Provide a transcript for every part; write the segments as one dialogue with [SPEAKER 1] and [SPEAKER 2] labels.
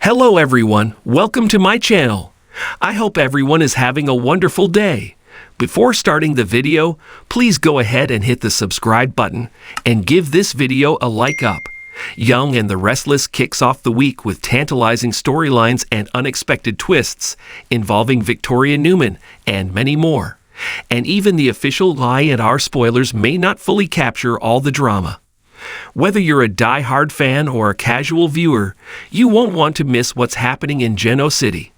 [SPEAKER 1] Hello everyone, welcome to my channel. I hope everyone is having a wonderful day. Before starting the video, please go ahead and hit the subscribe button and give this video a like up. Young and the Restless kicks off the week with tantalizing storylines and unexpected twists involving Victoria Newman and many more. And even the official YNR spoilers may not fully capture all the drama. Whether you're a die-hard fan or a casual viewer, you won't want to miss what's happening in Geno City.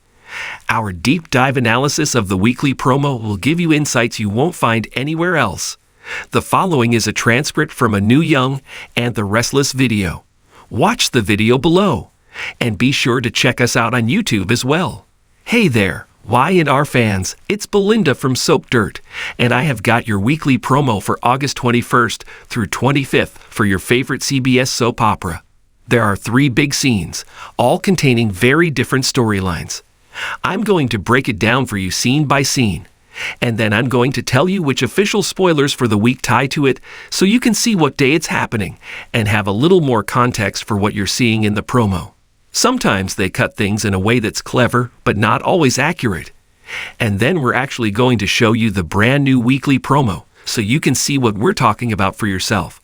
[SPEAKER 1] Our deep dive analysis of the weekly promo will give you insights you won't find anywhere else. The following is a transcript from a new Young and the Restless video. Watch the video below, and be sure to check us out on YouTube as well. Hey there, YNR fans, it's Belinda from Soap Dirt, and I have got your weekly promo for August 21st through 25th for your favorite CBS soap opera. There are 3 big scenes, all containing very different storylines. I'm going to break it down for you scene by scene, and then I'm going to tell you which official spoilers for the week tie to it so you can see what day it's happening and have a little more context for what you're seeing in the promo. Sometimes they cut things in a way that's clever, but not always accurate. And then we're actually going to show you the brand new weekly promo, so you can see what we're talking about for yourself.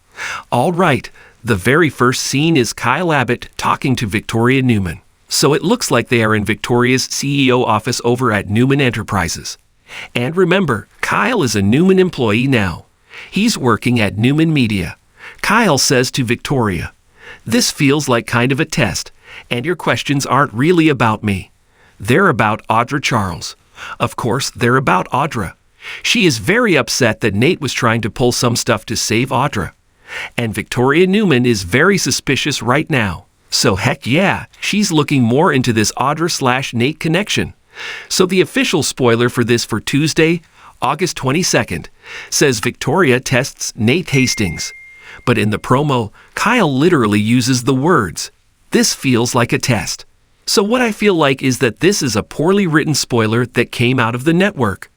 [SPEAKER 1] All right, the very first scene is Kyle Abbott talking to Victoria Newman. So it looks like they are in Victoria's CEO office over at Newman Enterprises. And remember, Kyle is a Newman employee now. He's working at Newman Media. Kyle says to Victoria, "This feels like kind of a test. And your questions aren't really about me. They're about Audra Charles. Of course, they're about Audra. She is very upset that Nate was trying to pull some stuff to save Audra. And Victoria Newman is very suspicious right now. So heck yeah, she's looking more into this Audra/Nate connection. So the official spoiler for this for Tuesday, August 22nd, says Victoria tests Nate Hastings. But in the promo, Kyle literally uses the words, "This feels like a test." So what I feel like is that this is a poorly written spoiler that came out of the network.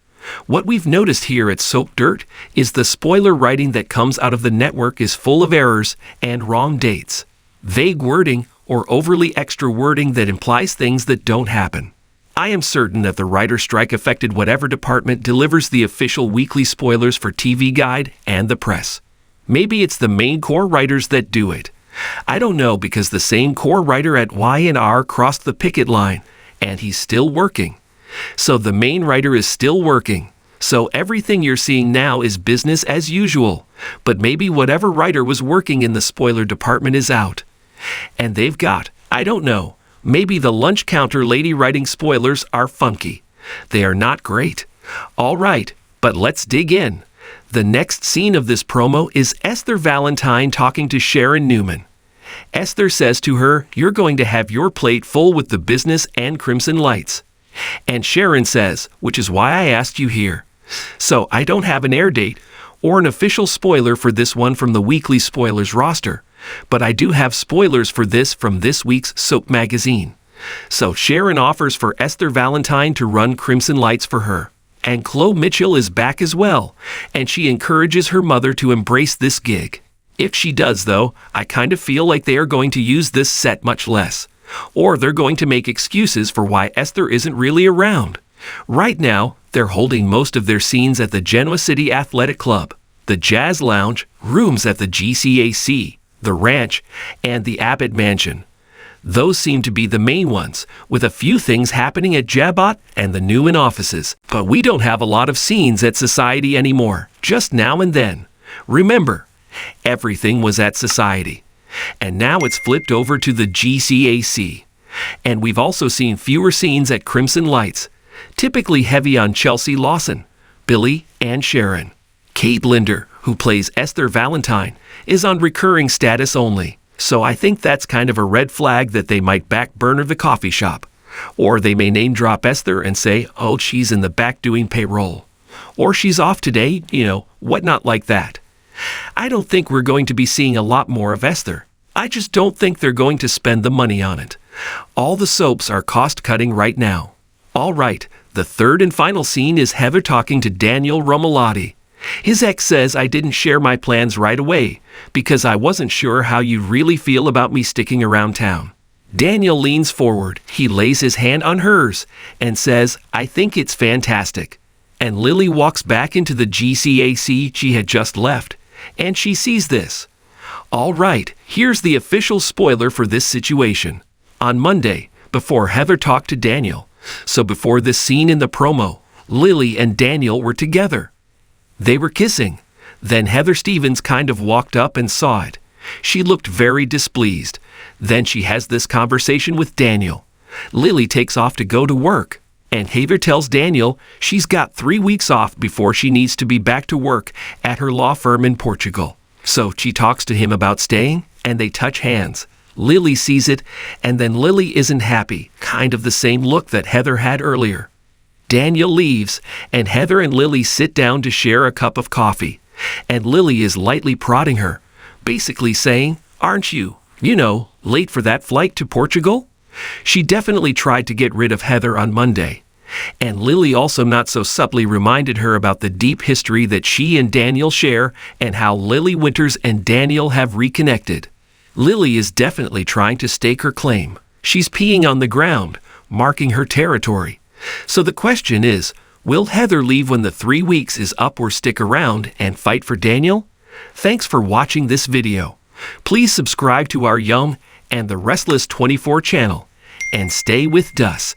[SPEAKER 1] What we've noticed here at Soap Dirt is the spoiler writing that comes out of the network is full of errors and wrong dates, vague wording, or overly extra wording that implies things that don't happen. I am certain that the writer strike affected whatever department delivers the official weekly spoilers for TV Guide and the press. Maybe it's the main core writers that do it. I don't know, because the same core writer at YNR crossed the picket line, and he's still working. So the main writer is still working. So everything you're seeing now is business as usual, but maybe whatever writer was working in the spoiler department is out. And they've got, I don't know, maybe the lunch counter lady writing spoilers are funky. They are not great. All right, but let's dig in. The next scene of this promo is Esther Valentine talking to Sharon Newman. Esther says to her, "You're going to have your plate full with the business and Crimson Lights." And Sharon says, "Which is why I asked you here." So I don't have an air date or an official spoiler for this one from the weekly spoilers roster, but I do have spoilers for this from this week's Soap magazine. So Sharon offers for Esther Valentine to run Crimson Lights for her. And Chloe Mitchell is back as well, and she encourages her mother to embrace this gig. If she does, though, I kind of feel like they are going to use this set much less. Or they're going to make excuses for why Esther isn't really around. Right now, they're holding most of their scenes at the Genoa City Athletic Club, the Jazz Lounge, rooms at the GCAC, the Ranch, and the Abbott Mansion. Those seem to be the main ones, with a few things happening at Jabot and the Newman offices. But we don't have a lot of scenes at Society anymore, just now and then. Remember, everything was at Society. And now it's flipped over to the GCAC. And we've also seen fewer scenes at Crimson Lights, typically heavy on Chelsea Lawson, Billy, and Sharon. Kate Linder, who plays Esther Valentine, is on recurring status only. So I think that's kind of a red flag that they might back burner the coffee shop. Or they may name drop Esther and say, "Oh, she's in the back doing payroll." Or she's off today, whatnot like that. I don't think we're going to be seeing a lot more of Esther. I just don't think they're going to spend the money on it. All the soaps are cost-cutting right now. All right, the third and final scene is Heather talking to Daniel Romalotti. His ex says I didn't share my plans right away because I wasn't sure how you really feel about me sticking around town. Daniel leans forward. He lays his hand on hers and says, "I think it's fantastic." And Lily walks back into the GCAC she had just left, and she sees this. All right, here's the official spoiler for this situation. On Monday, before Heather talked to Daniel, so before this scene in the promo, Lily and Daniel were together. They were kissing. Then Heather Stevens kind of walked up and saw it. She looked very displeased. Then she has this conversation with Daniel. Lily takes off to go to work, and Heather tells Daniel she's got 3 weeks off before she needs to be back to work at her law firm in Portugal. So she talks to him about staying, and they touch hands. Lily sees it, and then Lily isn't happy, kind of the same look that Heather had earlier. Daniel leaves, and Heather and Lily sit down to share a cup of coffee, and Lily is lightly prodding her, basically saying, "Aren't you, late for that flight to Portugal?" She definitely tried to get rid of Heather on Monday. And Lily also not so subtly reminded her about the deep history that she and Daniel share and how Lily Winters and Daniel have reconnected. Lily is definitely trying to stake her claim. She's peeing on the ground, marking her territory. So the question is, will Heather leave when the 3 weeks is up or stick around and fight for Daniel? Thanks for watching this video. Please subscribe to our Young and the Restless 24 channel and stay with us.